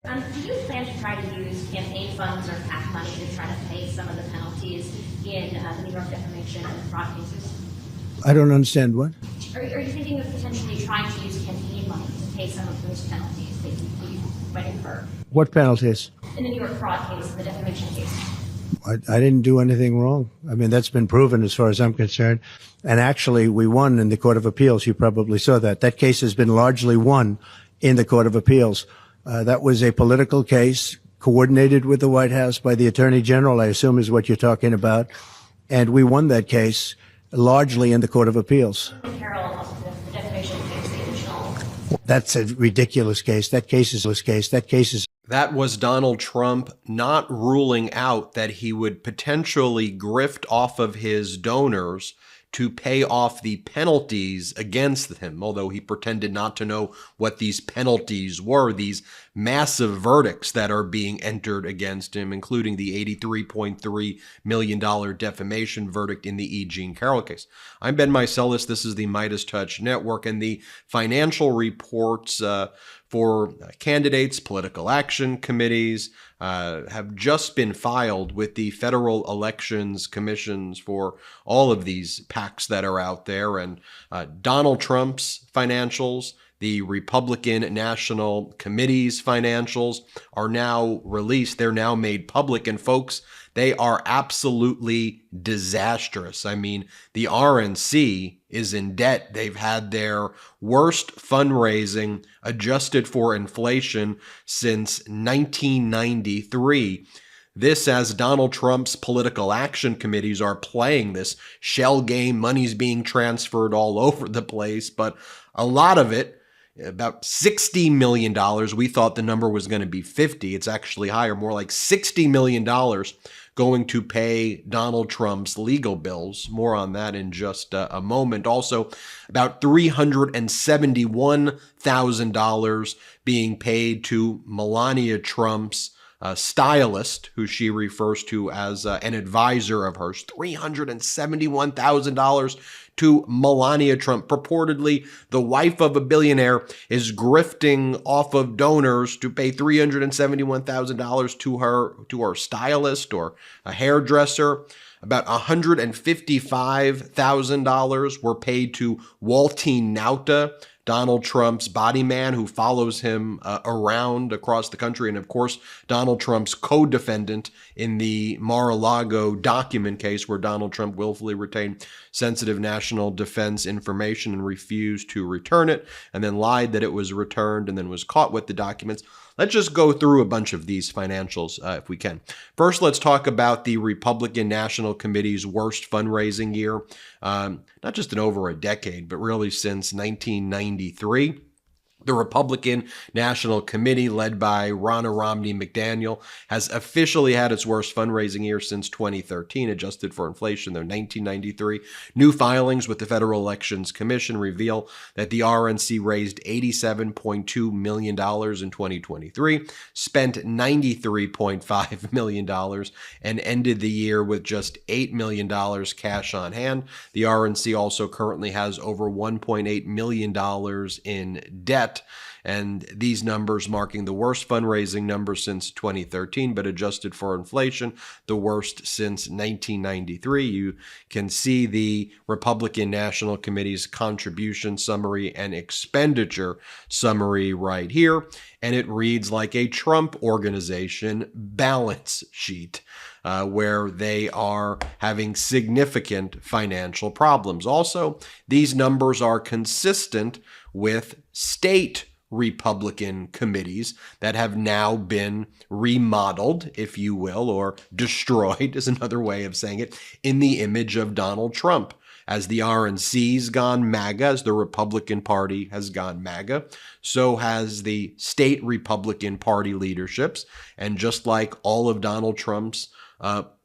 Do you plan to try to use campaign funds or PAC money to try to pay some of the penalties in the New York defamation and fraud cases? I don't understand what? Are you thinking of potentially trying to use campaign money to pay some of those penalties that you might incur? What penalties? In the New York fraud case, the defamation case. I didn't do anything wrong. I mean, that's been proven as far as I'm concerned. And actually, we won in the Court of Appeals. You probably saw that. That case has been largely won in the Court of Appeals. That was a political case coordinated with the White House by the Attorney General, I assume is what you're talking about. And we won that case largely in the Court of Appeals. The defamation case, the original. That's a ridiculous case. That case is. That was Donald Trump not ruling out that he would potentially grift off of his donors to pay off the penalties against him, although he pretended not to know what these penalties were, these massive verdicts that are being entered against him, including the $83.3 million defamation verdict in the E. Jean Carroll case. I'm Ben Meiselas. This is the MeidasTouch Network, and the financial reports for candidates, political action committees, have just been filed with the federal elections commissions for all of these PACs that are out there. And Donald Trump's financials, the Republican National Committee's financials are now released. They're now made public. And folks, they are absolutely disastrous. I mean, the RNC is in debt. They've had their worst fundraising adjusted for inflation since 1993. This as Donald Trump's political action committees are playing this shell game. Money's being transferred all over the place, but a lot of it, about $60 million. We thought the number was going to be 50. It's actually higher, more like $60 million going to pay Donald Trump's legal bills. More on that in just a moment. Also, about $371,000 being paid to Melania Trump's stylist, who she refers to as an advisor of hers. $371,000 to Melania Trump. Purportedly, the wife of a billionaire is grifting off of donors to pay $371,000 to her stylist or a hairdresser. About $155,000 were paid to Waltine Nauta, Donald Trump's body man who follows him around across the country. And of course, Donald Trump's co-defendant in the Mar-a-Lago document case where Donald Trump willfully retained sensitive national defense information and refused to return it, and then lied that it was returned and then was caught with the documents. Let's just go through a bunch of these financials if we can. First, let's talk about the Republican National Committee's worst fundraising year, not just in over a decade, but really since 1993. The Republican National Committee, led by Ronna Romney McDaniel, has officially had its worst fundraising year since 2013, adjusted for inflation, though 1993. New filings with the Federal Elections Commission reveal that the RNC raised $87.2 million in 2023, spent $93.5 million, and ended the year with just $8 million cash on hand. The RNC also currently has over $1.8 million in debt. And these numbers marking the worst fundraising number since 2013, but adjusted for inflation, the worst since 1993. You can see the Republican National Committee's contribution summary and expenditure summary right here. And it reads like a Trump organization balance sheet, where they are having significant financial problems. Also, these numbers are consistent with state Republican committees that have now been remodeled, if you will, or destroyed is another way of saying it, in the image of Donald Trump. As the RNC's gone MAGA, as the Republican Party has gone MAGA, so has the state Republican Party leaderships. And just like all of Donald Trump's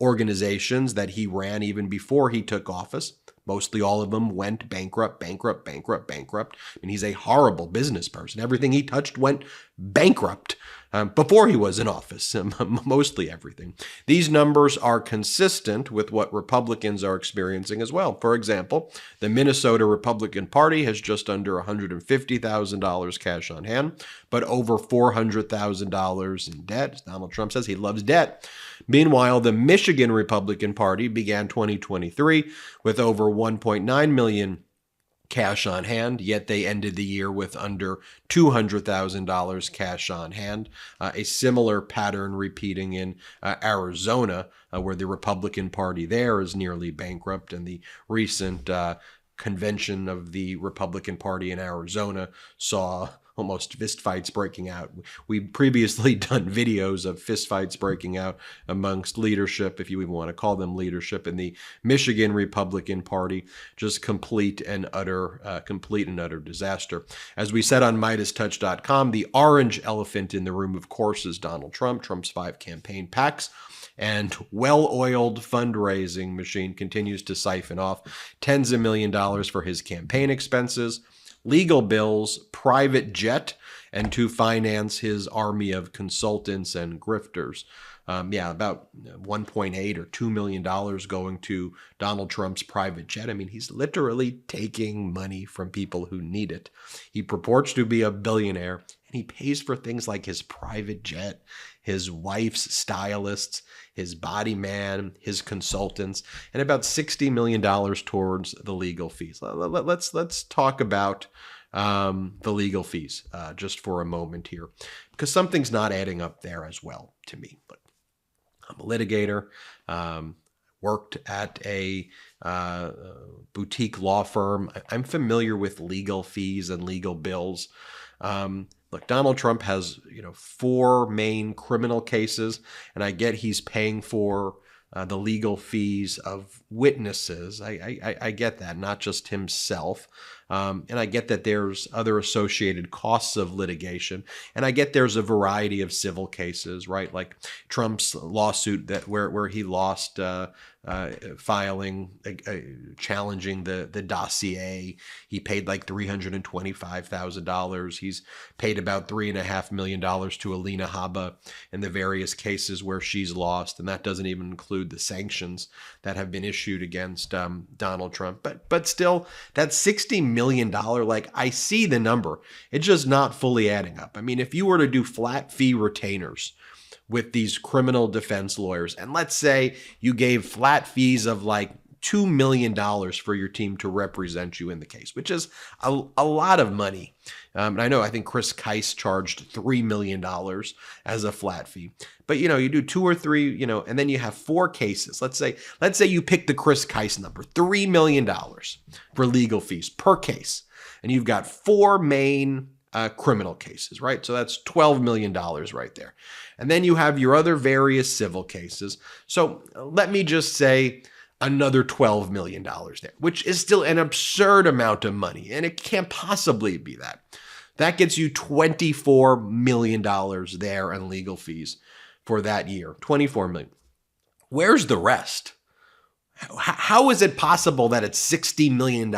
organizations that he ran even before he took office, mostly all of them went bankrupt. I mean, he's a horrible business person. Everything he touched went bankrupt before he was in office, mostly everything. These numbers are consistent with what Republicans are experiencing as well. For example, the Minnesota Republican Party has just under $150,000 cash on hand, but over $400,000 in debt. Donald Trump says he loves debt. Meanwhile, the Michigan Republican Party began 2023 with over 1.9 million cash on hand, yet they ended the year with under $200,000 cash on hand. A similar pattern repeating in Arizona, where the Republican Party there is nearly bankrupt, and the recent convention of the Republican Party in Arizona saw almost fistfights breaking out. We've previously done videos of fistfights breaking out amongst leadership, if you even want to call them leadership, in the Michigan Republican Party. Just complete and utter disaster. As we said on MeidasTouch.com, the orange elephant in the room, of course, is Donald Trump. Trump's 5 campaign PACs and well-oiled fundraising machine continues to siphon off tens of $millions for his campaign expenses, legal bills, private jet, and to finance his army of consultants and grifters. About 1.8 or $2 million going to Donald Trump's private jet. I mean, he's literally taking money from people who need it. He purports to be a billionaire, and he pays for things like his private jet, his wife's stylists, his body man, his consultants, and about $60 million towards the legal fees. Let's talk about the legal fees just for a moment here, because something's not adding up there as well to me. But I'm a litigator, worked at a boutique law firm. I'm familiar with legal fees and legal bills. Look, Donald Trump has, 4 main criminal cases, and I get he's paying for the legal fees of witnesses. I get that, not just himself. And I get that there's other associated costs of litigation. And I get there's a variety of civil cases, right? Like Trump's lawsuit where he lost filing, challenging the dossier. He paid like $325,000. He's paid about $3.5 million to Alina Habba in the various cases where she's lost. And that doesn't even include the sanctions that have been issued against Donald Trump. But still, that $60 million, like, I see the number. It's just not fully adding up. I mean, if you were to do flat fee retainers with these criminal defense lawyers, and let's say you gave flat fees of like $2 million for your team to represent you in the case, which is a lot of money. And I think Chris Keiss charged $3 million as a flat fee. But, you do 2 or 3, and then you have 4 cases. Let's say you pick the Chris Keiss number, $3 million for legal fees per case. And you've got 4 main criminal cases, right? So that's $12 million right there. And then you have your other various civil cases. So let me just say another $12 million there, which is still an absurd amount of money. And it can't possibly be that. That gets you $24 million there in legal fees for that year. $24 million. Where's the rest? How is it possible that it's $60 million?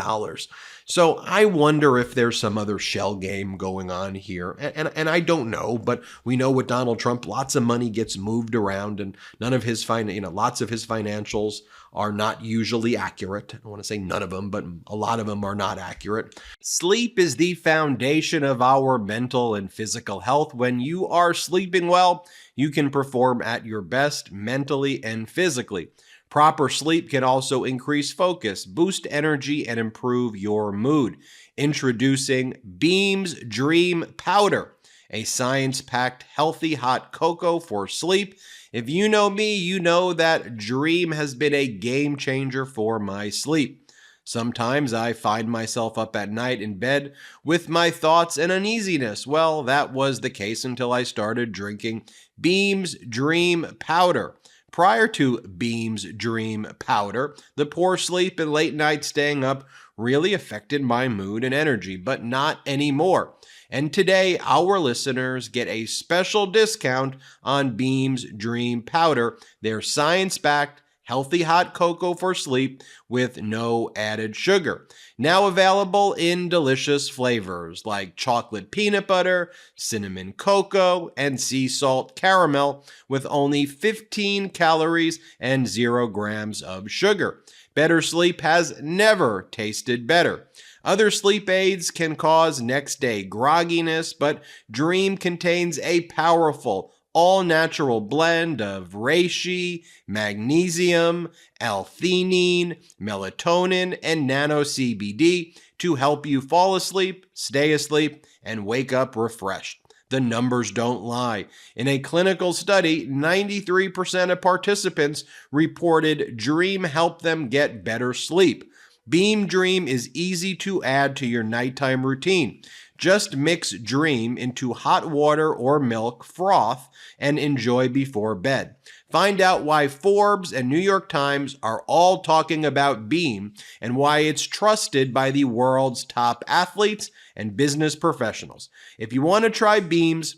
So I wonder if there's some other shell game going on here. And I don't know, but we know with Donald Trump, lots of money gets moved around, and lots of his financials are not usually accurate. I don't want to say none of them, but a lot of them are not accurate. Sleep is the foundation of our mental and physical health. When you are sleeping well, you can perform at your best mentally and physically. Proper sleep can also increase focus, boost energy, and improve your mood. Introducing Beam's Dream Powder, a science-packed healthy hot cocoa for sleep. If you know me, you know that Dream has been a game changer for my sleep. Sometimes I find myself up at night in bed with my thoughts and uneasiness. Well, that was the case until I started drinking Beam's Dream Powder. Prior to Beam's Dream Powder, the poor sleep and late night staying up really affected my mood and energy, but not anymore. And today, our listeners get a special discount on Beam's Dream Powder, their science-backed, healthy hot cocoa for sleep with no added sugar. Now available in delicious flavors like chocolate peanut butter, cinnamon cocoa, and sea salt caramel with only 15 calories and 0 grams of sugar. Better sleep has never tasted better. Other sleep aids can cause next day grogginess, but Dream contains a powerful, all-natural blend of reishi, magnesium, L-theanine, melatonin, and nano-CBD to help you fall asleep, stay asleep, and wake up refreshed. The numbers don't lie. In a clinical study, 93% of participants reported Dream helped them get better sleep. Beam Dream is easy to add to your nighttime routine. Just mix Dream into hot water or milk froth and enjoy before bed. Find out why Forbes and New York Times are all talking about Beam and why it's trusted by the world's top athletes and business professionals. If you want to try Beam's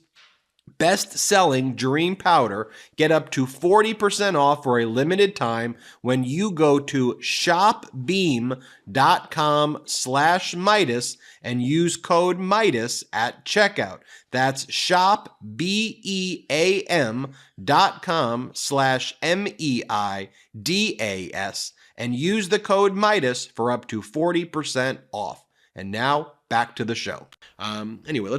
best-selling Dream Powder, get up to 40% off for a limited time when you go to shopbeam.com/Meidas and use code Meidas at checkout. That's shopbeam.com/MEIDAS and use the code Meidas for up to 40% off. And now, back to the show. Anyway,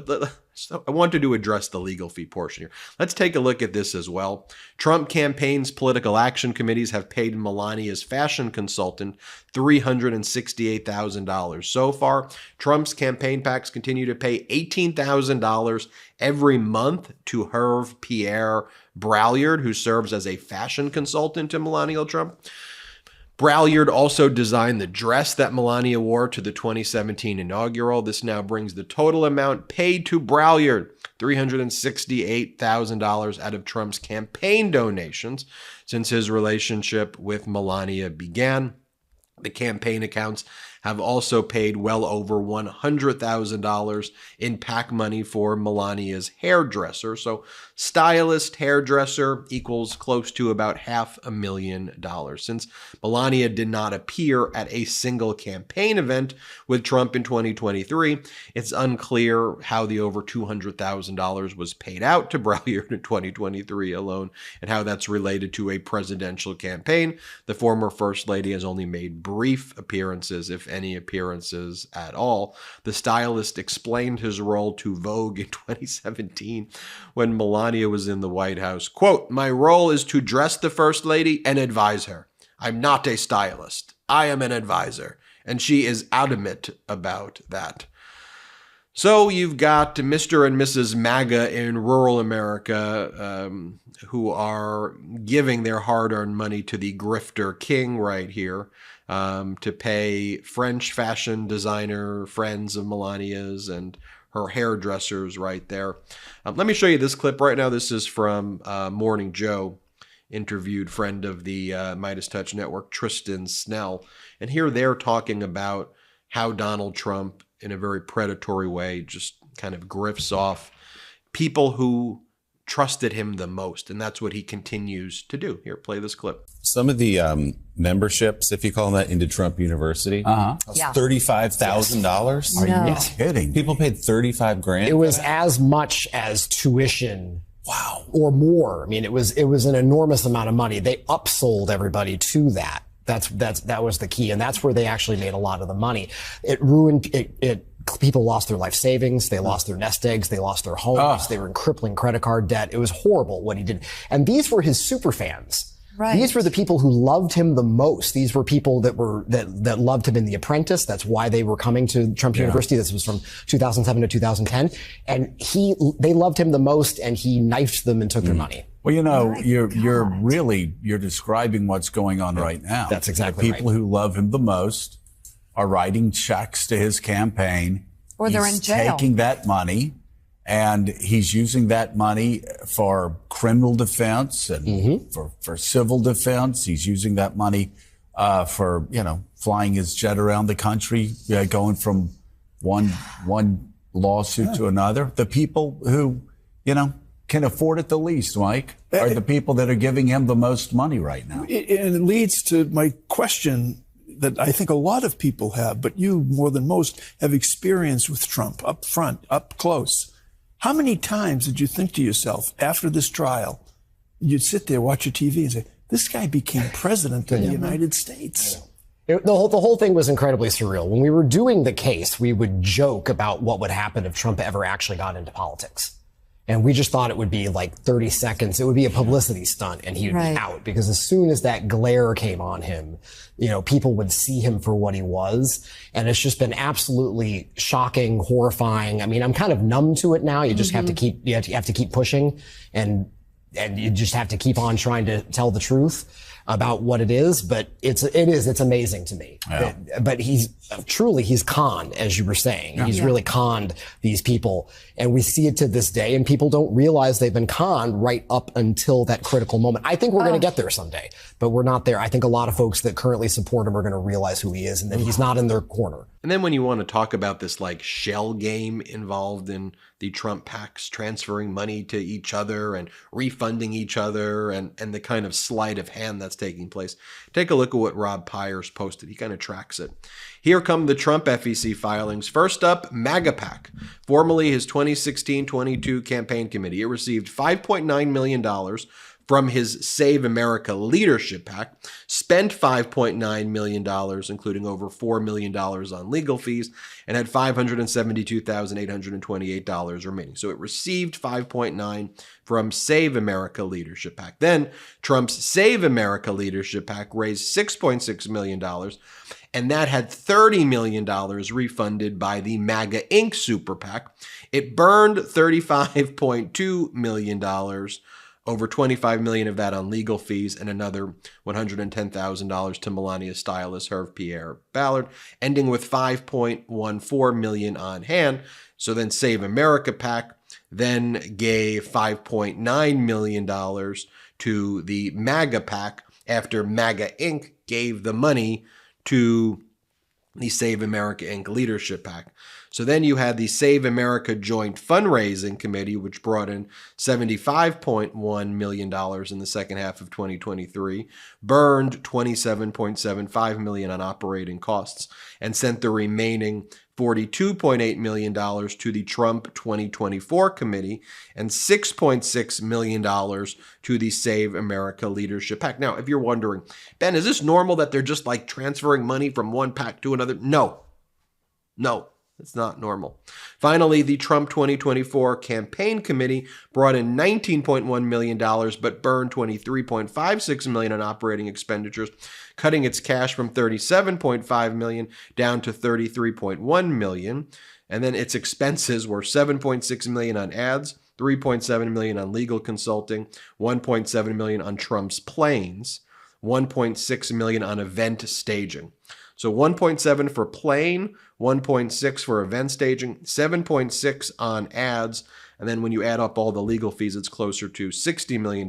so I wanted to address the legal fee portion here. Let's take a look at this as well. Trump campaign's political action committees have paid Melania's fashion consultant $368,000. So far, Trump's campaign PACs continue to pay $18,000 every month to Hervé Pierre Braillard, who serves as a fashion consultant to Melania Trump. Braillard also designed the dress that Melania wore to the 2017 inaugural. This now brings the total amount paid to Braillard, $368,000 out of Trump's campaign donations since his relationship with Melania began. The campaign accounts have also paid well over $100,000 in PAC money for Melania's hairdresser. So stylist, hairdresser equals close to about $500,000. Since Melania did not appear at a single campaign event with Trump in 2023, it's unclear how the over $200,000 was paid out to Braillard in 2023 alone and how that's related to a presidential campaign. The former First Lady has only made brief appearances, if any appearances at all. The stylist explained his role to Vogue in 2017 when Melania was in the White House. Quote, "My role is to dress the First Lady and advise her. I'm not a stylist. I am an advisor." And she is adamant about that. So you've got Mr. and Mrs. MAGA in rural America who are giving their hard-earned money to the grifter king right here to pay French fashion designer friends of Melania's and her hairdressers right there. Let me show you this clip right now. This is from Morning Joe, interviewed friend of the MeidasTouch Network, Tristan Snell. And here they're talking about how Donald Trump, in a very predatory way, just kind of grifts off people who trusted him the most. And that's what he continues to do. Here, play this clip. Some of the memberships, if you call them that, into Trump University, $35,000. Are you Kidding? People paid $35,000. It was as much as tuition. Wow. Or more. I mean, it was an enormous amount of money. They upsold everybody to that. That was the key, and that's where they actually made a lot of the money. It ruined it. People lost their life savings. They lost their nest eggs. They lost their homes. They were in crippling credit card debt. It was horrible what he did. And these were his super fans. Right. These were the people who loved him the most. These were people that loved him in The Apprentice. That's why they were coming to Trump University. This was from 2007 to 2010. And they loved him the most, and he knifed them and took their money. Well, you know, you're describing what's going on right now. That's exactly the people who love him the most are writing checks to his campaign. Or they're in jail. Taking that money, and he's using that money for criminal defense and for civil defense. He's using that money for, flying his jet around the country, going from one lawsuit to another. The people who, can afford it the least, Mike, are the people that are giving him the most money right now. And it leads to my question that I think a lot of people have, but you more than most have experience with Trump up front, up close. How many times did you think to yourself after this trial, you'd sit there, watch your TV and say, this guy became president of the United States? The whole thing was incredibly surreal. When we were doing the case, we would joke about what would happen if Trump ever actually got into politics. And we just thought it would be like 30 seconds. It would be a publicity stunt and he would be out, because as soon as that glare came on him, people would see him for what he was. And it's just been absolutely shocking, horrifying. I mean, I'm kind of numb to it now. You just have to keep pushing, and you just have to keep on trying to tell the truth about what it is. But it's amazing to me. Yeah. But he's conned, as you were saying. Yeah. He's really conned these people. And we see it to this day, and people don't realize they've been conned right up until that critical moment. I think we're going to get there someday, but we're not there. I think a lot of folks that currently support him are going to realize who he is, and that he's not in their corner. And then when you want to talk about this like shell game involved in the Trump PACs transferring money to each other and refunding each other, and the kind of sleight of hand that's taking place, take a look at what Rob Pyers posted. He kind of tracks it. Here come the Trump FEC filings. First up, MAGA PAC, formerly his 2016-22 campaign committee. It received $5.9 million from his Save America Leadership PAC, spent $5.9 million, including over $4 million on legal fees, and had $572,828 remaining. So it received $5.9 from Save America Leadership PAC. Then Trump's Save America Leadership PAC raised $6.6 million, and that had $30 million refunded by the MAGA Inc. Super PAC. It burned $35.2 million, over $25 million of that on legal fees, and another $110,000 to Melania's stylist, Hervé Pierre Ballard, ending with $5.14 million on hand. So then Save America PAC then gave $5.9 million to the MAGA PAC after MAGA Inc. gave the money to the Save America Inc. Leadership PAC. So then you had the Save America Joint Fundraising Committee, which brought in $75.1 million in the second half of 2023, burned $27.75 million on operating costs, and sent the remaining $42.8 million to the Trump 2024 committee, and $6.6 million to the Save America Leadership PAC. Now, if you're wondering, Ben, is this normal that they're just like transferring money from one PAC to another? No. It's not normal. Finally, the Trump 2024 campaign committee brought in $19.1 million, but burned $23.56 million on operating expenditures, cutting its cash from $37.5 million down to $33.1 million. And then its expenses were $7.6 million on ads, $3.7 million on legal consulting, $1.7 million on Trump's planes, $1.6 million on event staging. So 1.7 for plane, 1.6 for event staging, 7.6 on ads, and then when you add up all the legal fees, it's closer to $60 million.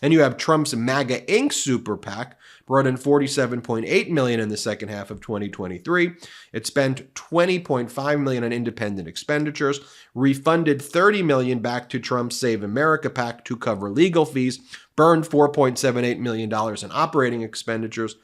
Then you have Trump's MAGA Inc. Super PAC, brought in $47.8 million in the second half of 2023. It spent $20.5 million on independent expenditures, refunded $30 million back to Trump's Save America PAC to cover legal fees, burned $4.78 million in operating expenditures,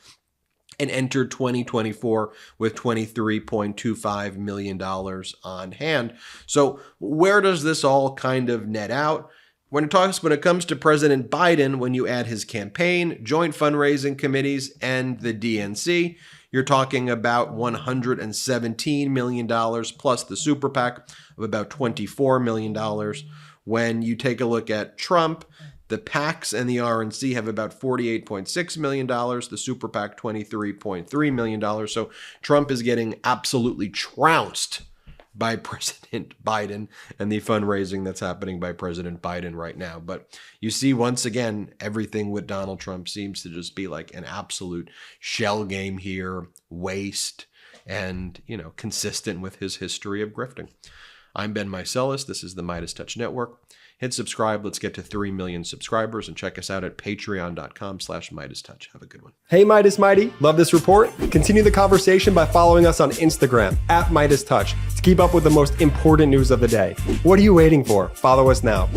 and entered 2024 with $23.25 million on hand. So where does this all kind of net out? When it comes to President Biden, when you add his campaign, joint fundraising committees, and the DNC, you're talking about $117 million plus the super PAC of about $24 million. When you take a look at Trump, the PACs and the RNC have about $48.6 million, the super PAC $23.3 million. So Trump is getting absolutely trounced by President Biden and the fundraising that's happening by President Biden right now. But you see, once again, everything with Donald Trump seems to just be like an absolute shell game here, waste, and, consistent with his history of grifting. I'm Ben Meiselas. This is the MeidasTouch Network. Hit subscribe. Let's get to 3 million subscribers, and check us out at patreon.com/MeidasTouch. Have a good one. Hey, Midas Mighty. Love this report? Continue the conversation by following us on Instagram @MeidasTouch to keep up with the most important news of the day. What are you waiting for? Follow us now.